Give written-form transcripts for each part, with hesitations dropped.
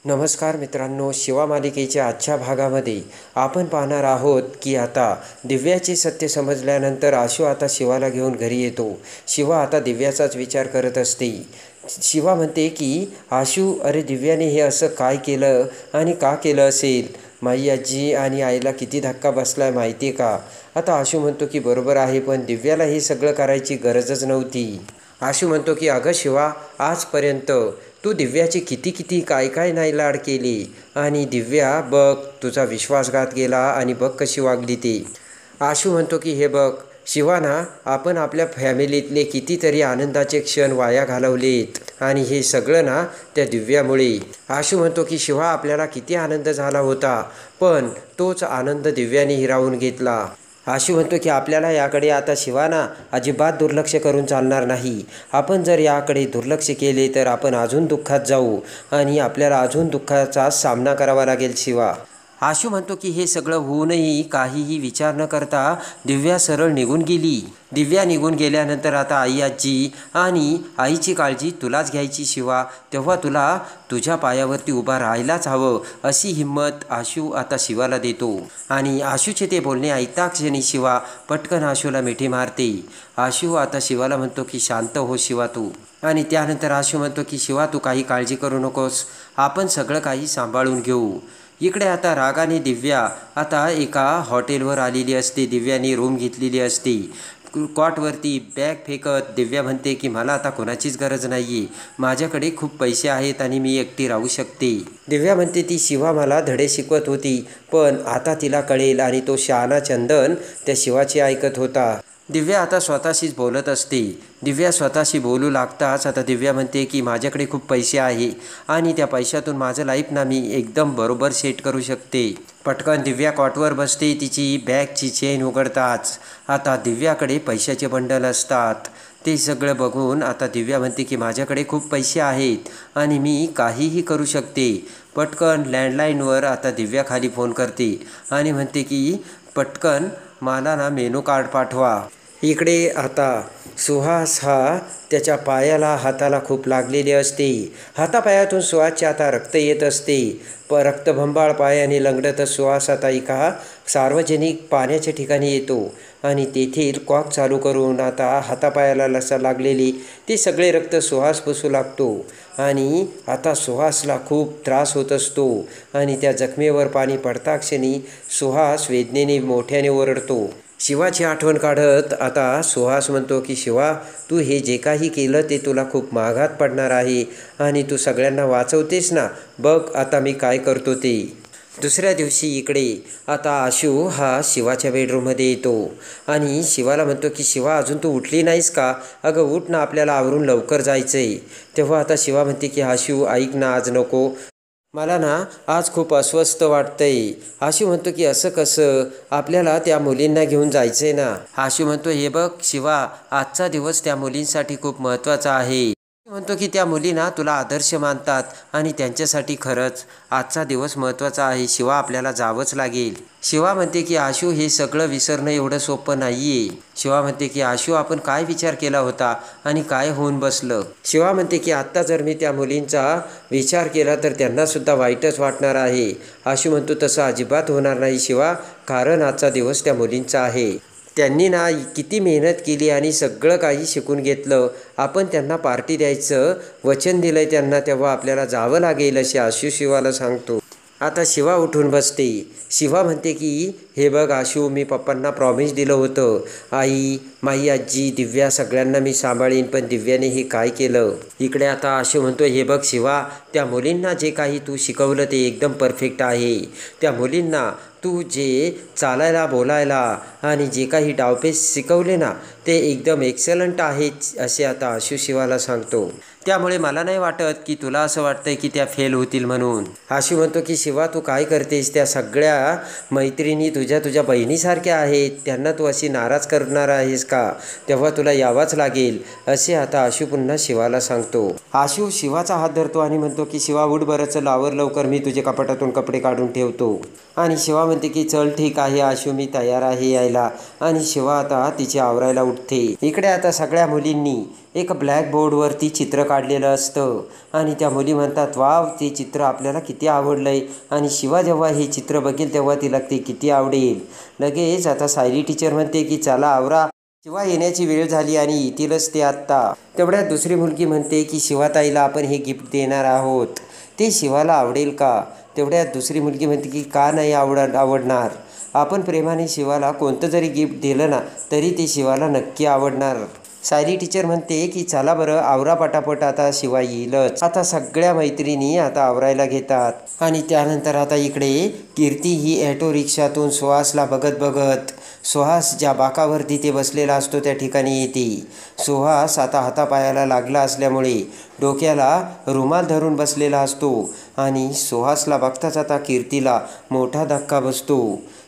नमस्कार मित्रांनो, शिवा मालिकेच्या आजच्या भागामध्ये आपण पाहणार आहोत की आता दिव्याचे सत्य समजल्यानंतर आशू आता शिवाला घेऊन घरी येतो. शिवा आता दिव्याचाच विचार करत असते. शिवा म्हणते की आशू, अरे दिव्याने हे असं काय केलं आणि का केलं असेल? माई आजी आणि आईला किती धक्का बसलाय माहिती आहे का? आता आशू म्हणतो की बरोबर आहे, पण दिव्याला हे सगळं करायची गरजच नव्हती. आशू म्हणतो की अगं शिवा, आजपर्यंत तू दिव्याची किती किती काय काय नाही लाड केली आणि दिव्या बघ तुझा विश्वासघात केला आणि बघ कशी वागली ती. आशू म्हणतो की हे बघ शिवा ना, आपण आपल्या फॅमिलीतले कितीतरी आनंदाचे क्षण वाया घालवलेत आणि हे सगळं ना त्या दिव्यामुळे. आशू म्हणतो की शिवा, आपल्याला किती आनंद झाला होता, पण तोच आनंद दिव्याने हिरावून घेतला. आशू म्हणतो की आपल्याला याकडे आता शिवाना अजिबात दुर्लक्ष करून चालणार नाही. आपण जर याकडे दुर्लक्ष केले तर आपण अजून दुःखात जाऊ आणि आपल्याला अजून दुःखाचा सामना करावा लागेल शिवा. आशू म्हणतो की हे सगळं होऊनही काहीही विचार न करता दिव्या सरळ निघून गेली. दिव्या निघून गेल्यानंतर आता आई आजी आणि आईची काळजी तुलाच घ्यायची शिवा, तेव्हा तुला तुझ्या पायावरती उभा राहायलाच हवं अशी हिंमत आशू आता शिवाला देतो. आणि आशूचे ते बोलणे ऐकता क्षणी शिवा पटकन आशूला मिठी मारते. आशू आता शिवाला म्हणतो की शांत हो शिवा तू. आणि त्यानंतर आशू म्हणतो की शिवा, तू काही काळजी करू नकोस, आपण सगळं काही सांभाळून घेऊ. इकडे आता रागाने दिव्या आता एका हॉटेलवर आलेली असते. दिव्याने रूम घेतलेली असते. कॉटवरती बॅग फेकत दिव्या म्हणते की मला आता कोणाचीच गरज नाही आहे, माझ्याकडे खूप पैसे आहेत आणि मी एकटी राहू शकते. दिव्या म्हणते ती शिवा मला धडे शिकवत होती, पण आता तिला कळेल आणि तो शहाणा चंदन त्या शिवाची ऐकत होता. दिव्या आता स्वतःशीच बोलत असते. दिव्या स्वतःशी बोलू लागताच आता दिव्या म्हणते की माझ्याकडे खूप पैसे आहे आणि त्या पैशातून माझं लाईफ ना मी एकदम बरोबर सेट करू शकते. पटकन दिव्या कॉटवर बसते. तिची बॅगची चेन उघडताच आता दिव्याकडे पैशाचे बंडल असतात. ते सगळं बघून आता दिव्या म्हणते की माझ्याकडे खूप पैसे आहेत आणि मी काहीही करू शकते. पटकन लँडलाईनवर आता दिव्या खाली फोन करते आणि म्हणते की पटकन मला ना मेनू कार्ड पाठवा. इकडे आता सुहास हा त्याच्या पायाला हाताला खूप लागलेले असते. हातापायातून सुहासच्या आता रक्त येत असते. रक्तभंबाळ पायाने लंगडत सुहास आता एका सार्वजनिक पाण्याच्या ठिकाणी येतो आणि तेथील कॉक चालू करून आता हातापायाला लसा लागलेली ते सगळे रक्त सुहास पुसू लागतो. आणि आता सुहासला खूप त्रास होत असतो आणि त्या जखमेवर पाणी पडता क्षणी सुहास वेदनेने मोठ्याने ओरडतो. शिवाची आठवण काढत आता सुहास म्हणतो की शिवा, तू हे जे काही केलं ते तुला खूप महागात पडणार आहे आणि तू सगळ्यांना वाचवतेस ना, बघ आता मी काय करतो ते. दुसऱ्या दिवशी इकडे आता आशू हा शिवाच्या बेडरूममध्ये येतो आणि शिवाला म्हणतो की शिवा, अजून तू उठली नाहीस का? अगं उठ ना, आपल्याला आवरून लवकर जायचं आहे. तेव्हा आता शिवा म्हणते की आशू ऐक ना, आज नको, मला ना आज खूप अस्वस्थ वाटतंय. आशू म्हणतो की असं कसं, आपल्याला त्या मुलींना घेऊन जायचंय ना. आशू म्हणतो हे बघ शिवा, आजचा दिवस त्या मुलींसाठी खूप महत्त्वाचा आहे. म्हणतो की त्या मुली ना तुला आदर्श मानतात आणि त्यांच्यासाठी खरंच आजचा दिवस महत्त्वाचा आहे. शिवा, आपल्याला जावंच लागेल. शिवा म्हणते की आशू, हे सगळं विसरणं एवढं सोपं नाही आहे. शिवा म्हणते की आशू, आपण काय विचार केला होता आणि काय होऊन बसलं? शिवा म्हणते की आत्ता जर मी त्या मुलींचा विचार केला तर त्यांनासुद्धा वाईटच वाटणार आहे. आशू म्हणतो तसं अजिबात होणार नाही शिवा, कारण आजचा दिवस त्या मुलींचा आहे. त्यांनी ना किती मेहनत केली आणि सगळं काही शिकून घेतलं. आपण त्यांना पार्टी द्यायचं वचन दिलं आहे त्यांना, तेव्हा आपल्याला जावं लागेल असे आशू शिवाला सांगतो. आता शिवा उठून बसते. शिवा म्हणते की हे बघ आशू, मी पप्पांना प्रॉमिस दिलं होतं, आई, माई आजी, दिव्या सगळ्यांना मी सांभाळीन, पण दिव्याने हे काय केलं? इकडे आता आशू म्हणतो हे बघ शिवा, त्या मुलींना जे काही तू शिकवलं ते एकदम परफेक्ट आहे. त्या मुलींना तू जे चालायला बोलायला आणि जे काही डावपेच शिकवले ना ते एकदम एक्सलंट आहेत असे आता आशू शिवाला सांगतो. त्यामुळे मला नाही वाटत की तुला असं वाटतंय की त्या फेल होतील म्हणून. आशू म्हणतो की शिवा, तू काय करतेस? त्या सगळ्या मैत्रिणी तुझ्या बहिणीसारख्या आहेत, त्यांना तू अशी नाराज करणार आहेस का? तेव्हा तुला यावाच लागेल असे आता आशू पुन्हा शिवाला सांगतो. आशू शिवाचा हात धरतो आणि म्हणतो की शिवा उठ बरं, चल आवर लवकर, मी तुझे कपाटातून कपडे काढून ठेवतो. आणि शिवा म्हणते की चल ठीक आहे आशू, मी तयार आहे यायला. आणि शिवा आता तिची आवरायला उठते. इकडे आता सगळ्या मुलींनी एक ब्लॅकबोर्डवरती चित्र काढलेलं असतं आणि त्या मुली म्हणतात, वाव, ते चित्र आपल्याला किती आवडलं आहे. आणि शिवा जेव्हा हे चित्र बघेल तेव्हा तिला ते किती आवडेल. लगेच आता सायली टीचर म्हणते की चला आवरा, शिवा येण्याची वेळ झाली आणि येतीलच ते आत्ता. तेवढ्यात दुसरी मुलगी म्हणते की शिवाताईला आपण हे गिफ्ट देणार आहोत, ते शिवाला आवडेल का? तेवढ्यात दुसरी मुलगी म्हणते की का नाही आवडणार, आपण प्रेमाने शिवाला कोणतं जरी गिफ्ट दिलं ना तरी ते शिवाला नक्की आवडणार. सायली टीचर म्हणते की चला बरं आवरा पटापट, आता शिवा येईलच. आता सगळ्या मैत्रिणी आता आवरायला घेतात आणि त्यानंतर आता इकडे कीर्ती ही ॲटो रिक्षातून सुहासला बघत बघत सुहास ज्या बाकावर तिथे बसलेला असतो त्या ठिकाणी येते. सुहास आता हातापायाला लागला असल्यामुळे डोक्याला रुमाल धरून बसलेला असतो आणि सुहासला बघताच आता कीर्तीला मोठा धक्का बसतो.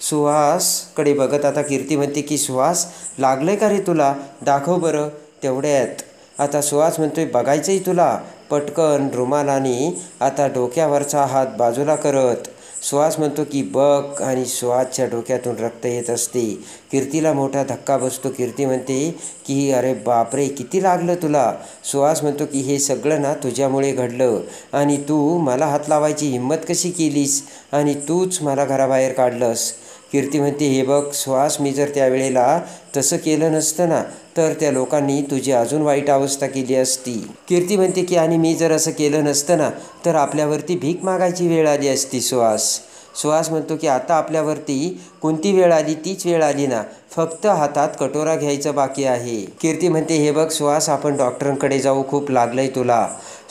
सुहासकडे बघत आता कीर्ती म्हणते की सुहास, लागलंय का रे तुला, दाखव बरं. तेवढ्यात आता सुहास म्हणतोय, बघायचंय तुला. पटकन रुमालाने आता डोक्यावरचा हात बाजूला करत सुहास म्हणतो की बघ, आणि सुहासच्या डोक्यातून रक्त येत असते. कीर्तीला मोठा धक्का बसतो. कीर्ती म्हणते की अरे बापरे, किती लागलं तुला. सुहास म्हणतो की हे सगळं ना तुझ्यामुळे घडलं आणि तू मला हात लावायची हिंमत कशी केलीस आणि तूच मला घराबाहेर काढलंस. कीर्ती म्हणते, हे बघ सुहास, मी जर त्यावेळेला तसं केलं नसतं ना तर त्या लोकांनी तुझी अजून वाईट अवस्था केली असती. कीर्ती म्हणते की आणि मी जर असं केलं नसतं ना तर आपल्यावरती भीक मागायची वेळ आली असती. सुहास म्हणतो की आता आपल्यावरती कोणती वेळ आली, तीच वेळ आली ना, फक्त हातात कटोरा घ्यायचं बाकी आहे. कीर्ती म्हणते, हे बघ सुहास, आपण डॉक्टरांकडे जाऊ, खूप लागलंय तुला.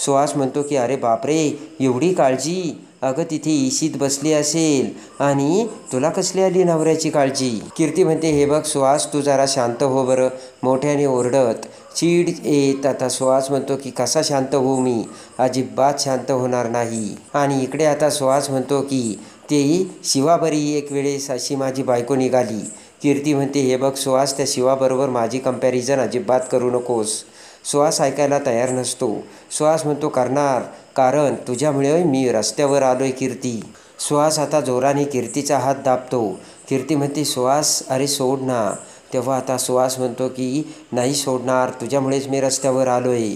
सुहास म्हणतो की अरे बापरे, एवढी काळजी, अगं तिथे इशीत बसली असेल आणि तुला कसली आली नवऱ्याची काळजी. कीर्ती म्हणते, हे बघ सुहास, तू जरा शांत हो बरं. मोठ्याने ओरडत चीड येत आता सुहास म्हणतो की कसा शांत होऊ मी, अजिबात शांत होणार नाही. आणि इकडे आता सुहास म्हणतो की ते शिवाबरी एक वेळेस अशी माझी बायको निघाली. कीर्ती म्हणते, हे बघ सुहास, त्या शिवाबरोबर माझी कंपॅरिझन अजिबात करू नकोस. सुहास ऐकायला तयार नसतो. सुहास म्हणतो, करणार, कारण तुझ्यामुळे मी रस्त्यावर आलोय कीर्ती. सुहास आता जोराने कीर्तीचा हात दाबतो. कीर्ती म्हणते, सुहास अरे सोड ना. तेव्हा आता सुहास म्हणतो की नाही सोडणार, तुझ्यामुळेच मी रस्त्यावर आलोय.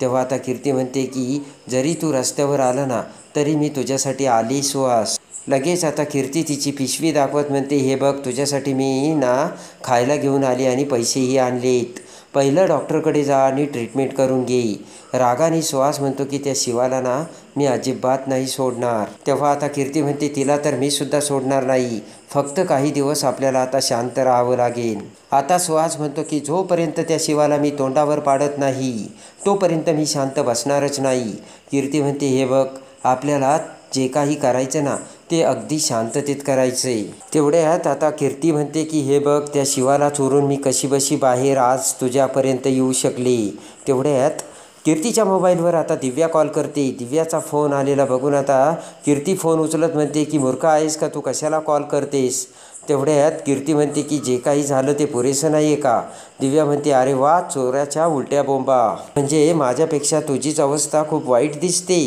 तेव्हा आता कीर्ती म्हणते की जरी तू रस्त्यावर आलं ना तरी मी तुझ्यासाठी आली सुहास. लगेच आता कीर्ती तिची पिशवी दाखवत म्हणते, हे बघ तुझ्यासाठी मी ना खायला घेऊन आली आणि पैसेही आणलेत. पहिलं डॉक्टरकडे जा आणि ट्रीटमेंट करून घे. रागाने सुहास म्हणतो की त्या शिवाला ना मी अजिबात नाही सोडणार. तेव्हा आता कीर्ती म्हणते, तिला तर मी सुद्धा सोडणार नाही, फक्त काही दिवस आपल्याला आता शांत राहावं लागेल. आता सुहास म्हणतो की जोपर्यंत त्या शिवाला मी तोंडावर पाडत नाही तोपर्यंत मी शांत बसणारच नाही. कीर्ती म्हणते, हे बघ आपल्याला जे काही करायचं ना ते अगदी शांततेत करायचे. तेवढ्यात आता कीर्ती म्हणते की हे बघ, त्या शिवाला चोरून मी कशीबशी बाहेर आज तुझ्यापर्यंत येऊ शकले. तेवढ्यात कीर्तीच्या मोबाईलवर आता दिव्या कॉल करते. दिव्याचा फोन आलेला बघून आता कीर्ती फोन उचलत म्हणते की मूर्ख आहेस का तू, कशाला कॉल करतेस. तेवढ्यात कीर्ती म्हणते की जे काही झालं ते पुरेसं नाही आहे का. दिव्या म्हणते, अरे वा, चोराच्या उलट्या बोंबा, म्हणजे माझ्यापेक्षा तुझीच अवस्था खूप वाईट दिसते.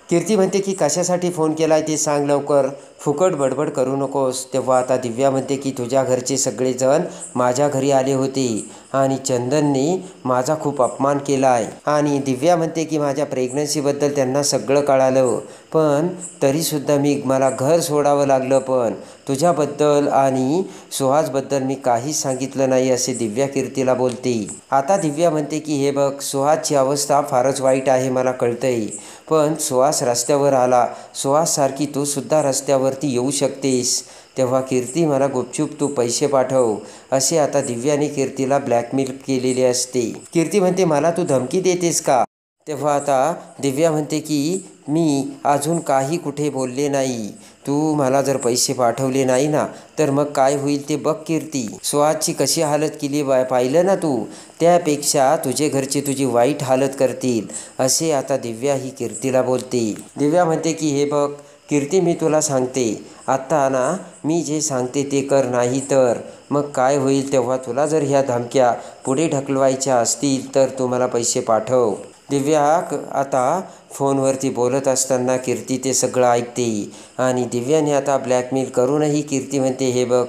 कीर्ती म्हणते की कशासाठी फोन केलाय ते सांग लवकर, फुकट बडबड करू नकोस. तेव्हा आता दिव्या म्हणते की तुझ्या घरचे सगळेजण माझ्या घरी आले होते आणि चंदनने माझा खूप अपमान केला आहे. आणि दिव्या म्हणते की माझ्या प्रेग्नन्सीबद्दल त्यांना सगळं कळालं, पण तरीसुद्धा मला घर सोडावं लागलं, पण तुझ्याबद्दल आणि सुहासबद्दल मी काहीच सांगितलं नाही, असे दिव्या कीर्तीला बोलते. आता दिव्या म्हणते की हे बघ, सुहासची अवस्था फारच वाईट आहे, मला कळतंय, पण सुहास रस्त्यावर आला, सुहाससारखी तू सुद्धा रस्त्यावरती येऊ शकतेस. तेव्हा कीर्ती, मला गुपचूप तू पैसे पाठव, असे आता दिव्याने कीर्तीला ब्लॅकमेल केलेले असते. कीर्ती म्हणते, मला तू धमकी देतेस का. तेव्हा आता दिव्या म्हणते की मी अजून काही कुठे बोलले नाही, तू मला जर पैसे पाठवले नाही ना तर मग काय होईल ते बघ कीर्ती. सुहासची कशी हालत केली पाहिलं ना तू, त्यापेक्षा तुझे घरचे तुझी वाईट हालत करतील, असे आता दिव्या ही कीर्तीला बोलते. दिव्या म्हणते की हे बघ कीर्ती, मी तुला सांगते, आत्ता ना मी जे सांगते ते कर, नाही तर मग काय होईल. तेव्हा तुला जर ह्या धमक्या पुढे ढकलवायच्या असतील तर तू मला पैसे पाठव. दिव्या आता फोनवरती बोलत असताना कीर्ती ते सगळं ऐकते आणि दिव्याने आता ब्लॅकमेल करूनही कीर्ती म्हणते, हे बघ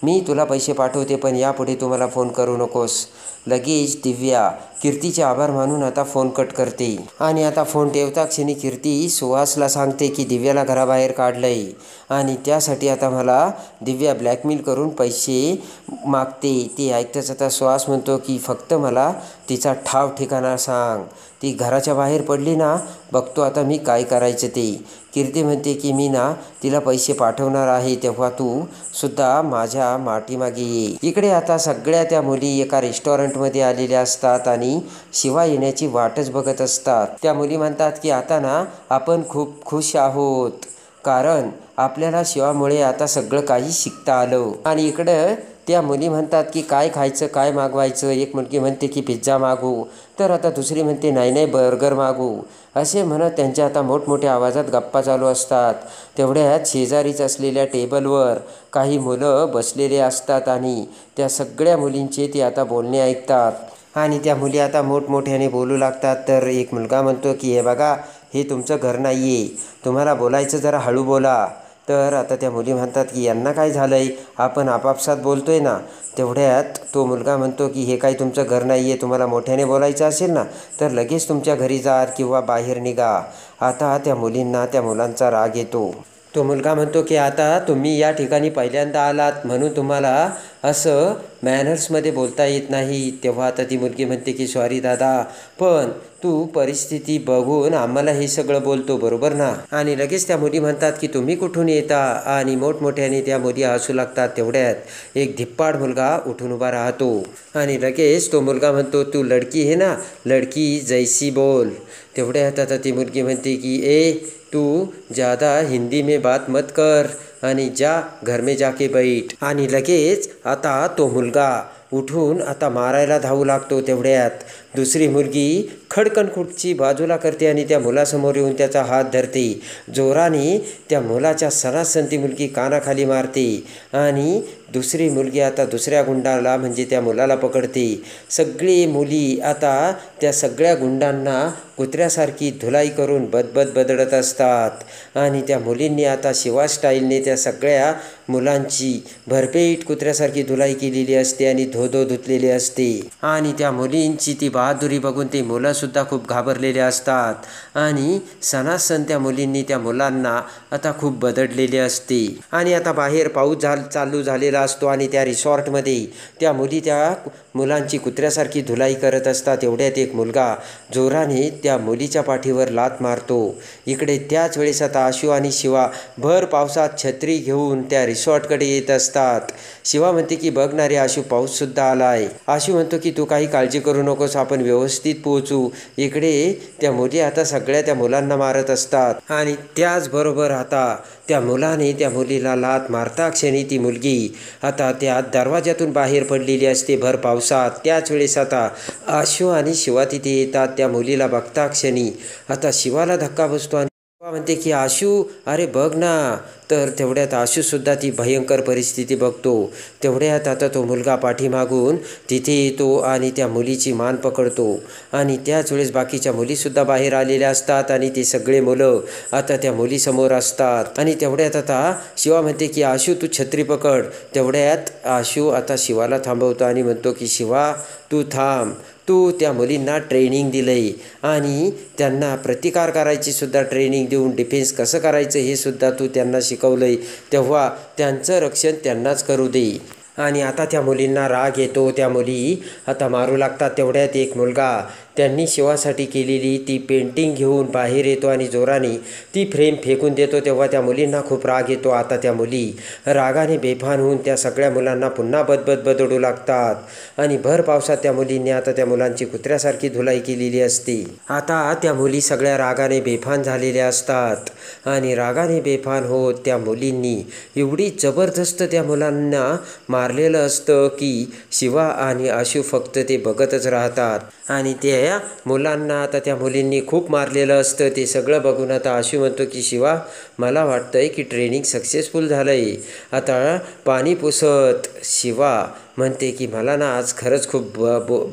मी तुला पैसे पाठवते, पण यापुढे तू मला फोन करू नकोस. लगेच दिव्या कीर्तीचे आभार मानून आता फोन कट करते आणि आता फोन ठेवता क्षणी कीर्ती सुहासला सांगते की दिव्याला घराबाहेर काढलंय आणि त्यासाठी आता मला दिव्या ब्लॅकमेल करून पैसे मागते. ती ऐकताच आता सुहास म्हणतो की फक्त मला तिचा ठाव ठिकाणा सांग. ती घराच्या बाहेर पडली ना, बघतो आता मी काय करायचं ते. कीर्ती म्हणते की मी ना तिला पैसे पाठवणार आहे, तेव्हा तू सुद्धा माझ्या पाठीमागे ये. इकडे आता सगळ्या त्या मुली एका रेस्टॉरंटमध्ये आलेल्या असतात आणि शिवा येण्याची वाटच बघत असतात. त्या मुली म्हणतात की आता ना आपण खूप खुश आहोत, कारण आपल्याला शिवामुळे आता सगळं काही शिकता आलं. आणि इकडं त्या मुली म्हणतात की काय खायचं, काय मागवायचं. एक मुलगी म्हणते की पिझ्झा मागू, तर आता दुसरी म्हणते नाही नाही बर्गर मागू. असे म्हणत त्यांच्या आता मोठमोठ्या आवाजात गप्पा चालू असतात. तेवढ्यात शेजारीच असलेल्या टेबलवर काही मुलं बसलेले असतात आणि त्या सगळ्या मुलींचे ते आता बोलणे ऐकतात. आणि त्या मुली आता मोठमोठ्याने बोलू लागतात. तर एक मुलगा म्हणतो की हे बघा, हे तुमचं घर नाही आहे, तुम्हाला बोलायचं जरा हळू बोला. तर आता त्या मुली म्हणतात की यांना काय झालं आहे, आपण आपापसात बोलतो आहे ना. तेवढ्यात तो मुलगा म्हणतो की हे काही तुमचं घर नाही आहे, तुम्हाला मोठ्याने बोलायचं असेल ना तर लगेच तुमच्या घरी जा किंवा बाहेर निघा. आता त्या मुलींना त्या मुलांचा राग येतो. तो मुलगा म्हणतो की आता तुम्ही या ठिकाणी पहिल्यांदा आलात म्हणून तुम्हाला असं मॅनर्समध्ये बोलता येत नाही. तेव्हा आता ती मुलगी म्हणते की सॉरी दादा, पण तू परिस्थिती बघून आम्हाला हे सगळं बोलतो, बरोबर ना. आणि लगेच त्या मुली म्हणतात की तुम्ही कुठून येता, आणि मोठमोठ्याने त्या मुली हसू लागतात. तेवढ्यात एक धिप्पाड मुलगा उठून उभा राहतो आणि लगेच तो मुलगा म्हणतो तू लडकी है ना, लडकी जैसी बोल. तेवढ्यात आता ती मुलगी म्हणते की ए तू ज़्यादा हिंदी में बात मत कर आणि जा घर में जाके बैठ. आणि लगेच आता तो मुलगा उठून आता मारायला धावू लागतो. तेवढ्यात दुसरी मुलगी खडकन खुर्ची बाजूला करते आणि त्या मुलासमोर येऊन त्याचा हात धरते. जोराने त्या मुलाच्या सणासण ती मुलगी कानाखाली मारते आणि दुसरी मुलगी आता दुसऱ्या गुंडाला म्हणजे त्या मुलाला पकडते. सगळी मुली आता त्या सगळ्या गुंडांना कुत्र्यासारखी धुलाई करून बदबद बदडत असतात आणि त्या मुलींनी आता शिवा स्टाईलने त्या सगळ्या मुलांची भरपेट कुत्र्यासारखी धुलाई केलेली असते आणि धो धुतलेली असते. आणि त्या मुलींची ती बहादुरी बघून ती मुलंसुद्धा खूप घाबरलेले असतात आणि सणासण त्या मुलींनी त्या मुलांना आता खूप बदडलेले असते. आणि आता बाहेर पाऊस चालू झालेला असतो आणि त्या रिसॉर्टमध्ये त्या मुली त्या मुलांची कुत्र्यासारखी धुलाई करत असतात. एवढ्यात एक मुलगा जोराने त्या मुलीच्या पाठीवर लात मारतो. इकडे त्याच वेळेस आता आशू आणि शिवा भर पावसात छत्री घेऊन त्या रिसॉर्टकडे येत असतात. शिवा म्हणते की बघ ना रे आशू, पाऊससुद्धा आला आहे. आशू म्हणतो की तू काही काळजी करू नकोस, आपण व्यवस्थित पोहोचू. इकडे त्या मुली आता सगळ्या त्या मुलांना मारत असतात आणि त्याचबरोबर आता त्या मुलाने त्या मुलीला लात मारता क्षणी ती मुलगी आता त्या दरवाज्यातून बाहेर पडलेली असते भर पावसात. त्याच वेळेस आता आशू आणि शिवा तिथे येतात. त्या मुलीला बघता क्षणी आता शिवाला धक्का बसतो आणि शिवा म्हणते की आशू अरे बघ ना. तर तेवढ्यात आशूसुद्धा ती भयंकर परिस्थिती बघतो. तेवढ्यात आता तो मुलगा पाठीमागून तिथे येतो आणि त्या मुलीची मान पकडतो आणि त्याच वेळेस बाकीच्या मुलीसुद्धा बाहेर आलेल्या असतात आणि ते सगळे मुलं आता त्या मुलीसमोर असतात. आणि तेवढ्यात आता शिवा म्हणते की आशू तू छत्री पकड. तेवढ्यात आशू आता शिवाला थांबवतो आणि म्हणतो की शिवा तू थांब, तू त्या मुलींना ट्रेनिंग दिलं आहे आणि त्यांना प्रतिकार करायची सुद्धा ट्रेनिंग देऊन डिफेन्स कसं करायचं हे सुद्धा तू त्यांना शिकवलं आहे, तेव्हा त्यांचं रक्षण त्यांनाच करू दे. आणि आता त्या मुलींना राग येतो. त्या मुली आता मारू लागतात. तेवढ्यात एक मुलगा त्यांनी शिवासाठी केलेली ती पेंटिंग घेऊन बाहेर येतो आणि जोराने ती फ्रेम फेकून देतो. तेव्हा त्या मुलींना खूप राग येतो. आता त्या मुली रागाने बेभान होऊन त्या सगळ्या मुलांना पुन्हा बदडू लागतात आणि भर पावसात त्या मुलींनी आता त्या मुलांची कुत्र्यासारखी धुलाई केलेली असते. आता त्या मुली सगळ्या रागाने बेभान झालेल्या असतात आणि रागाने बेभान होत त्या मुलींनी एवढी जबरदस्त त्या मुलांना मारलेलं असतं की शिवा आणि आशू फक्त ते बघतच राहतात. आणि त्या मुलांना आता त्या मुलींनी खूप मारलेलं असतं. ते सगळं बघून आता आशू म्हणतो की शिवा मला वाटतंय की ट्रेनिंग सक्सेसफुल झालं आहे. आता पाणी पुसत शिवा म्हणते की मला ना आज खरंच खूप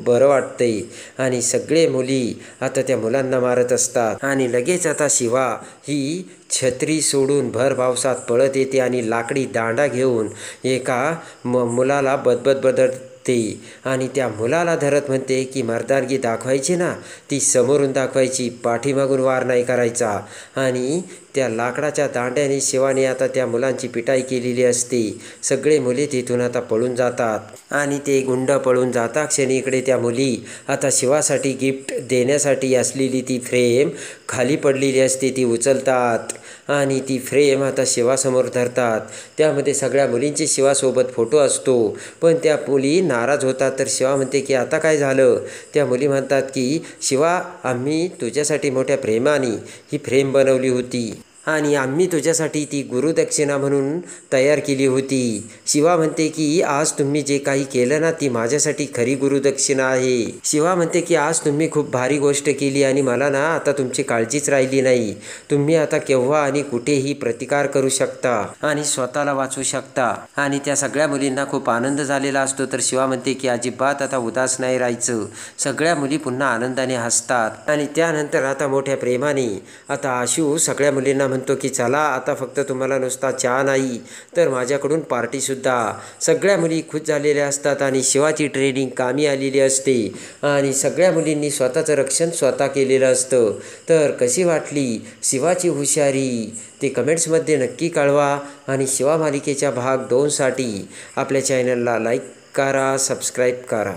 बरं वाटतंय. आणि सगळे मुली आता त्या मुलांना मारत असतात आणि लगेच आता शिवा ही छत्री सोडून भर पावसात पळत येते आणि लाकडी दांडा घेऊन एका मुलाला बदबद बघते आणि त्या मुलाला धरत म्हणते की मर्दानगी दाखवायची ना, ती समोरून दाखवायची, पाठीमागून वार नाही करायचा. आणि त्या लाकडाच्या दांड्याने शिवाने आता त्या मुलांची पिटाई केलेली असते. सगळे मुली तिथून आता पळून जातात आणि ते गुंड पळून जाता क्षणी इकडे त्या मुली आता शिवासाठी गिफ्ट देण्यासाठी असलेली ती फ्रेम खाली पडलेली असते, ती उचलतात आणि ती फ्रेम आता शिवासमोर धरतात. त्यामध्ये सगळ्या मुलींचे शिवासोबत फोटो असतो. पण त्या मुली नाराज होतात. तर शिवा म्हणते की आता काय झालं? त्या मुली म्हणतात की शिवा, आम्ही तुझ्यासाठी मोठ्या प्रेमाने ही फ्रेम बनवली होती आणि आम्ही तुझ्यासाठी ती गुरुदक्षिणा म्हणून तयार केली होती. शिवा म्हणते की आज तुम्ही जे काही केलं ना, ती माझ्यासाठी खरी गुरुदक्षिणा आहे. शिवा म्हणते की आज तुम्ही खूप भारी गोष्ट केली आणि मला ना आता तुमची काळजीच राहिली नाही. तुम्ही आता केव्हा आणि कुठेही प्रतिकार करू शकता आणि स्वतःला वाचवू शकता. आणि त्या सगळ्या मुलींना खूप आनंद झालेला असतो. तर शिवा म्हणते की अजिबात आता उदास नाही राहायचं. सगळ्या मुली पुन्हा आनंदाने हसतात आणि त्यानंतर आता मोठ्या प्रेमाने आता आशू सगळ्या मुलींना म्हणतो की चला आता फक्त तुम्हाला नुसता चहा नाही तर माझ्याकडून पार्टीसुद्धा. सगळ्या मुली खुश झालेल्या असतात आणि शिवाची ट्रेनिंग कामी आलेली असते आणि सगळ्या मुलींनी स्वतःचं रक्षण स्वतः केलेलं असतं. तर कशी वाटली शिवाची हुशारी ते कमेंट्समध्ये नक्की कळवा आणि शिवा मालिकेच्या भाग 2साठी आपल्या चॅनलला लाईक करा, सबस्क्राईब करा.